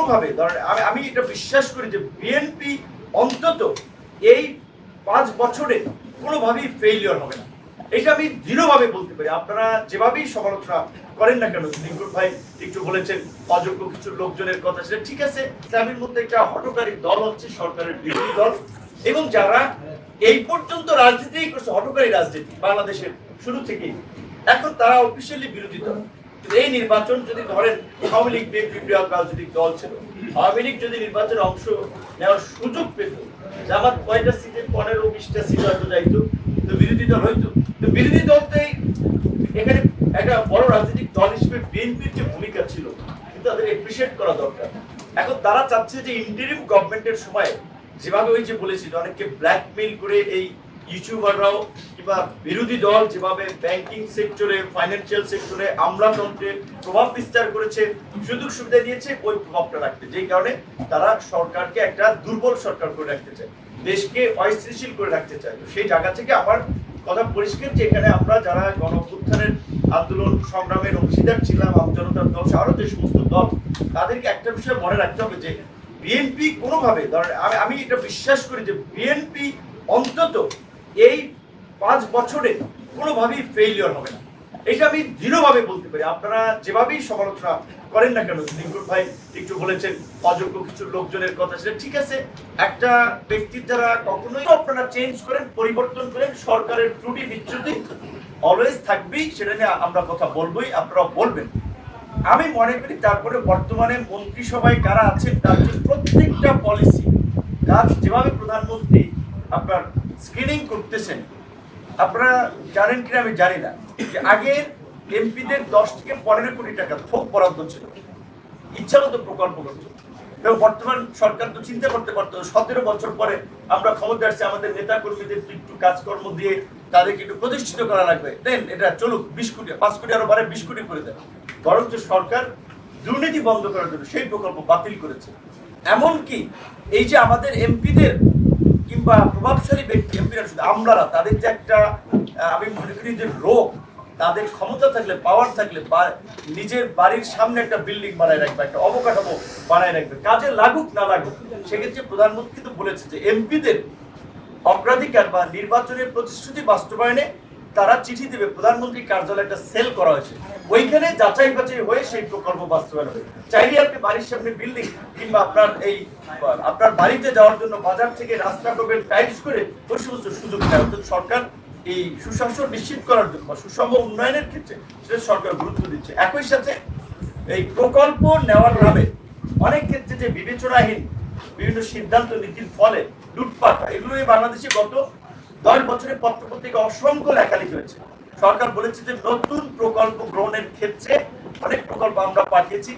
কোনোভাবে ধরেন আমি এটা বিশ্বাস করি যে বিএনপি অন্তত এই 5 বছরে কোনোভাবেই ফেইলিওর হবে না। এটা আমি দৃঢ়ভাবে বলতে পারি। আপনারা যেভাবেই সমালোচনা করেন না কেন, লিঙ্কুর ভাই একটু বলেছেন অযোগ্য কিছু লোকজনের কথা, সেটা ঠিক আছে। ইসলামের মধ্যে একটা হঠকারী দল হচ্ছে সরকারের বিরোধী দল, এবং যারা এই পর্যন্ত রাজনীতি করছে, হঠকারী রাজনীতি বাংলাদেশের শুরু থেকেই, এখন তারা অফিসিয়ালি বিরোধী দল। এই নির্বাচন যদি ধরেন আওয়ামী লীগ বিএনপি রাজনৈতিক দল ছিল, আওয়ামী লীগ যদি নির্বাচনে অংশ নেওয়ার সুযোগ পেত, জামাত কয়টা সিটে 15-20টা সিট হয়তো যাইতো, তো বিরোধী দল হইতো। তো বিরোধী দলতেই এখানে একটা বড় রাজনৈতিক দল হিসেবে বিএনপির যে ভূমিকা ছিল, কিন্তু তাদের এপ্রিসিয়েট করা দরকার। এখন তারা চাচ্ছে যে ইন্টারিম গভর্নমেন্টের সময় যেভাবে ওই যে বলেছি অনেককে ব্ল্যাকমেইল করে এই ইউটিউবাররাও কিংবা বিরোধী দল যেভাবে ব্যাংকিং সেক্টরে, ফাইন্যান্সিয়াল সেক্টরে, আমলাতন্ত্রে প্রভাব বিস্তার করেছে, সুযোগ সুবিধা দিয়েছে ওই প্রভাবটা রাখতে, যেই কারণে তারা সরকারকে একটা দুর্বল সরকার করে রাখতে চায়, দেশকে অস্থিতিশীল করে রাখতে চায়। তো সেই জায়গা থেকে আমার কথা পরিষ্কার যে এখানে আমরা যারা গণঅভ্যুত্থানের আন্দোলন সংগ্রামের অংশীদার ছিলাম, আমজনতার দল, আরো যে সমস্ত দল, তাদেরকে একটা বিষয় মনে রাখতে হবে যে বিএনপি কোনোভাবে ধরেন আমি এটা বিশ্বাস করি যে বিএনপি অন্তত এই 5 বছরে কোনোভাবেই ফেইলিওর হবে না। এটা আমি দৃঢ়ভাবে বলতে পারি। আপনারা যেভাবেই সমালোচনা করেন না কেন, লিঙ্কুর ভাই একটু বলেছেন অযোগ্য কিছু লোকজনের কথা, সেটা ঠিক আছে। একটা ব্যক্তির দ্বারা কখনোই আপনারা চেঞ্জ করেন, পরিবর্তন করেন, সরকারের ত্রুটি বিচ্যুতি অলওয়েজ থাকবেই, সেটা নিয়ে আমরা কথা বলবোই, আপনারা বলবেন। আমি মনে করি তারপরে বর্তমানে মন্ত্রিসভায় কারা আছেন তার প্রত্যেকটা পলিসি কাজ যেভাবে প্রধানমন্ত্রী আপনার স্ক্রিনিং করতেছেন, আপনারা জানেন কিনা আমি জানি না, যে আগে এমপিদের 10 থেকে 15 কোটি টাকা থোক বরাদ্দ ছিল, ইচ্ছামতো প্রকল্প করতো। এবং বর্তমান সরকার তো চিন্তা করতে পারতো 17 বছর পরে আমরা ক্ষমতা আসছে, আমাদের নেতা কর্মীদের একটু কাজকর্ম দিয়ে তাদেরকে একটু প্রতিষ্ঠিত করা লাগবে, দেন এটা চলুক, 20 কোটি 5 কোটি আরো বাড়ে 20 কোটি করে দেয়। বরঞ্চ সরকার দুর্নীতি বন্ধ করার জন্য সেই প্রকল্প বাতিল করেছে। এমনকি এই যে আমাদের এমপিদের কিংবা প্রভাবশালী ব্যক্তি, এমপিরা শুধু আমলারা, তাদের যে একটা আমি মনে করি যে রোগ, তাদের ক্ষমতা থাকলে, পাওয়ার থাকলে নিজের বাড়ির সামনে একটা বিল্ডিং বানায় রাখবে, একটা অবকাঠামো বানায় রাখবে, কাজে লাগুক না লাগুক। সেক্ষেত্রে প্রধানমন্ত্রী তো বলেছে যে এমপিদের অগ্রাধিকার বা নির্বাচনের প্রতিশ্রুতি বাস্তবায়নে তারা চিঠি দেবে, প্রধানমন্ত্রী কার্যালয়ে একটা সেল করা হয়েছে, ওইখানে যাচাই বাছাই হয়ে সেই প্রকল্প বাস্তবায়ন হবে। চাইলে আপনি বাড়ির সামনে বিল্ডিং কিংবা আপনার বাড়িতে যাওয়ার জন্য বাজার থেকে রাস্তা করবেন টাইলস করে, ওই সমস্ত সুযোগ দেয়। অর্থাৎ সরকার এই সুশাসন নিশ্চিত করার জন্য বা সুষম উন্নয়নের ক্ষেত্রে সেটা সরকার গুরুত্ব দিচ্ছে। একই সাথে এই প্রকল্প নেওয়ার নামে অনেক ক্ষেত্রে যে বিবেচনাহীন বিভিন্ন সিদ্ধান্ত নীতির ফলে লুটপাট, এগুলো বাংলাদেশে গত 10 বছরে পত্রপত্রিকা অসংখ্য লেখালেখি হয়েছে। সরকার বলেছে যে নতুন প্রকল্প গ্রহণের ক্ষেত্রে অনেক প্রকল্প আমরা পাঠিয়েছি।